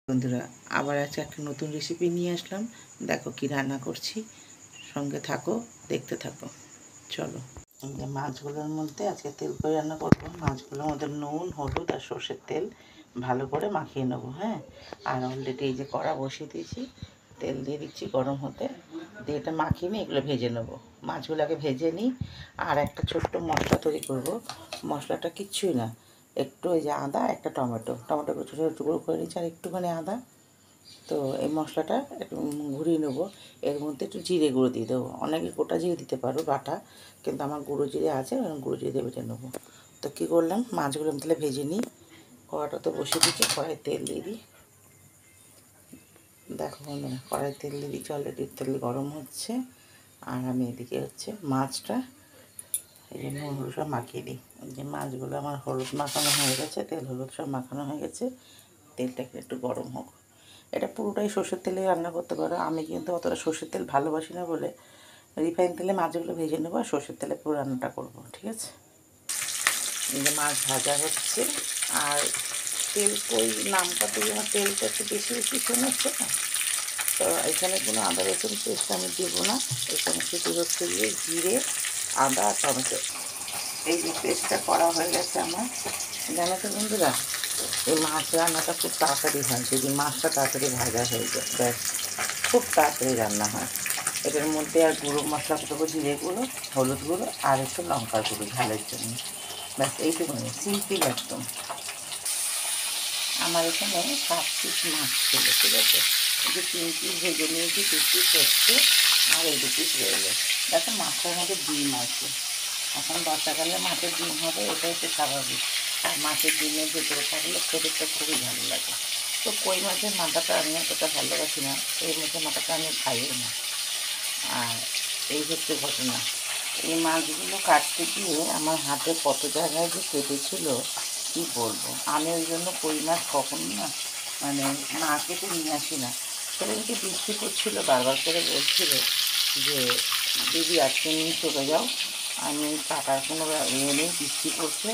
বন্ধুরা, আবার আজকে একটা নতুন রেসিপি নিয়ে আসলাম। দেখো কি রান্না করছি, সঙ্গে থাকো, দেখতে থাকো। চলো, যে মাছগুলোর মধ্যে আজকে তেল করে রান্না করবো। মাছগুলোর মধ্যে নুন, হলুদ আর সর্ষের তেল ভালো করে মাখিয়ে নেবো। হ্যাঁ, আর অলরেডি এই যে কড়া বসিয়ে দিয়েছি, তেল দিয়ে দিচ্ছি গরম হতে, দিয়ে এটা মাখিয়ে নিয়ে এগুলো ভেজে নেবো। মাছগুলোকে ভেজে নিই। আর একটা ছোট্ট মশলা তৈরি করব। মশলাটা কিচ্ছুই না, একটু এই যে আদা, একটা টমেটো ছোটো ছোটো টুকরো করে নিচ্ছি, আর একটুখানি আদা। তো এই মশলাটা একটু ঘুরিয়ে নেবো। এর মধ্যে একটু জিরে গুঁড়ো দিয়ে দেবো। অনেকে গোটা জিরে দিতে পারো বাটা, কিন্তু আমার গুঁড়ো জিরে আছে, গুঁড়ো জিরে দিয়ে বেটে নেবো। তো কী করলাম, মাছগুলো আমি তাহলে ভেজে নিই। কড়াটা তো বসে দিচ্ছি, কড়াই তেল দিয়ে দিই। দেখো বন্ধুরা, কড়াই তেল দিয়ে দিচ্ছি, অলরেডি তেল গরম হচ্ছে। আর আমি এদিকে হচ্ছে মাছটা এই যে নুন হলুদ সব মাখিয়ে দিই। এই যে মাছগুলো আমার হলুদ মাখানো হয়ে গেছে, তেল হলুদ সব মাখানো হয়ে গেছে। তেলটাকে একটু গরম হোক। এটা পুরোটাই সর্ষের তেলে রান্না করতে পারো। আমি কিন্তু অতটা সর্ষের তেল ভালোবাসি না বলে রিফাইন তেলে মাছগুলো ভেজে নেবো, আর সর্ষের তেলে পুরো রান্নাটা করবো। ঠিক আছে, এই যে মাছ ভাজা হচ্ছে। আর তেল কই নামটা দিয়ে আমার তেলটা একটু বেশি বেশি হচ্ছে না। তো এখানে কোনো আদা রসুন পেস্ট আমি দেবো না। এখানে শুধু হচ্ছে গিয়ে জিরে, আদা আর টমেটো, এই যে পেস্টটা করা হয়ে গেছে আমার। জানো তো বন্ধুরা, এই মাছ রান্নাটা খুব তাড়াতাড়ি হয় যদি মাছটা তাড়াতাড়ি ভাজা হয়ে যায়। ব্যাস, খুব তাড়াতাড়ি রান্না হয়। এটার মধ্যে আর গুঁড়ো মশলা দেবো, জিরে গুঁড়ো, হলুদ গুঁড়ো আর একটু লঙ্কার গুঁড়ো ঝালের জন্য। ব্যাস এইটুকুনি, সিম্পল একদম। আমার এখানে 7 পিস মাছ ছিল। ঠিক আছে, যে 3 পিস ভেজে নিয়েছি, 2 পিস হচ্ছে, আর এই 2 পিস রইলো। দেখো মাছটার মধ্যে ডিম আছে। এখন বর্ষাকালে মাছের ডিম হবে, এটাই তো স্বাভাবিক। আর মাছের ডিমের ভেতরে থাকলে খেতে তো খুবই ভালো লাগে। তো কই মাছের মাথাটা আমি অতটা ভালোবাসি না, এই মাছের মাথাটা আমি খাইও না। আর এই হচ্ছে ঘটনা। এই মাছগুলো কাটতে গিয়ে আমার হাতে কত জায়গায় যে কেটেছিল কী বলবো। আমি ওই জন্য কই মাছ কখনো না মানে না কেটে নিয়ে আসি না। সেদিনকে বৃষ্টি পড়ছিল, বারবার করে বলছিল যে দিদি আজকে নিয়ে চলে যাও, আমি কাটার কোনো ইয়ে নেই, বৃষ্টি পড়ছে,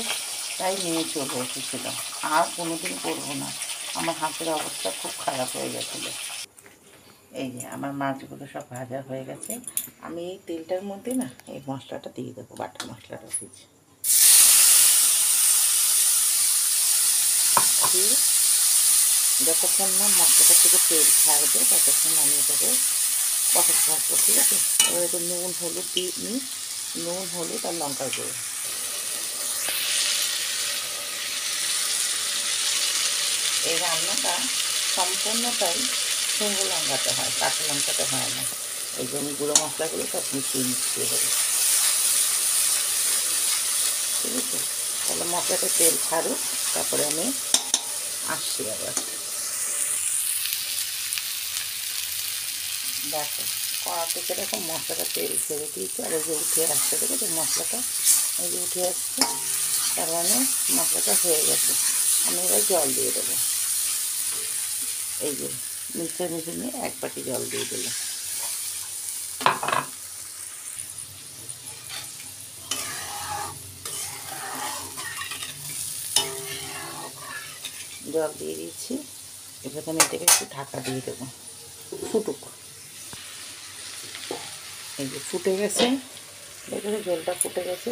তাই নিয়ে চলে এসেছিলাম। আর কোনো দিন করবো না, আমার হাতের অবস্থা খুব খারাপ হয়ে গেছিলো। এই যে আমার মাছগুলো সব ভাজা হয়ে গেছে। আমি এই তেলটার মধ্যে না এই মশলাটা দিয়ে দেবো, বাটা মশলাটা দিচ্ছি। দিয়ে যতক্ষণ না মশলাটা থেকে তেল ছাড়বে ততক্ষণ আমি এটাকে কষাতে থাকবো। ঠিক আছে, এবার একটু নুন হলুদ দিয়ে নিই, নুন হলুদ আর লঙ্কার গুঁড়ো। এই রান্নাটা সম্পূর্ণটাই শুকনো লঙ্কাতে হয়, কাঁচা লঙ্কাতে হয় না। এই জন্য গুঁড়ো মশলাগুলো সব মিশিয়ে দেবো। ঠিক আছে, তাহলে মশলাটা তেল ছাড়ুক, তারপরে আমি আসছি আবার। দেখো কড়া থেকে এরকম মশলাটা তেল ছেড়ে দিয়েছি, আর এই যে উঠে আসছে, দেখো মশলাটা এই যে উঠে আসছে, তার মানে মশলাটা হয়ে গেছে। আমি এবার জল দিয়ে দেবো। এই যে মিক্সার মেশিনে 1 বাটি জল দিয়ে দিলাম। জল দিয়ে দিচ্ছি। এবার আমি এটাকে একটু ঢাকা দিয়ে দেবো, ফুটুক। এই যে ফুটে গেছে, দেখো জলটা ফুটে গেছে।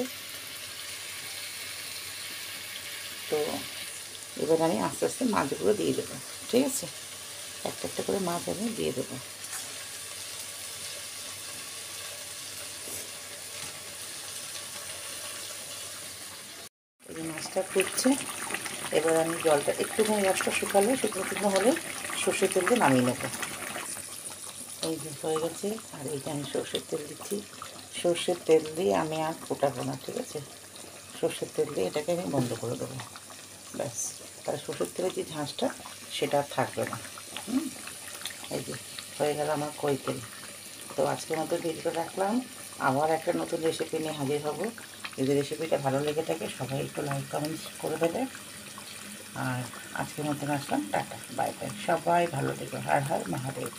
তো এবার আমি আস্তে আস্তে মাছগুলো দিয়ে দেবো। ঠিক আছে, একটা একটা করে মাছ আমি দিয়ে দেবো। এই যে মাছটা ফুটছে, এবার আমি জলটা একটুখানি রসটা শুকালে, শুকনো শুকনো হলে সর্ষের তেল দিয়ে নামিয়ে নেবো। এই যে হয়ে গেছে, আর এই যে আমি সর্ষের তেল দিচ্ছি। সর্ষের তেল দিয়ে আমি আর ফোটাবো না। ঠিক আছে, সর্ষের তেল দিয়ে এটাকে আমি বন্ধ করে দেবো। ব্যাস, তাহলে সর্ষের তেলের যে ঝাঁঝটা সেটা আর থাকবে না। এই যে হয়ে গেল আমার কই তেল। তো আজকের মতো ভিডিওটা রাখলাম, আবার একটা নতুন রেসিপি নিয়ে হাজির হব। যদি রেসিপিটা ভালো লেগে থাকে সবাই একটু লাইক কমেন্টস করে দেবে। আর আজকের মতন আসলাম, টাটা, বাই বাই, সবাই ভালো থেকো, হর হর মহাদেব।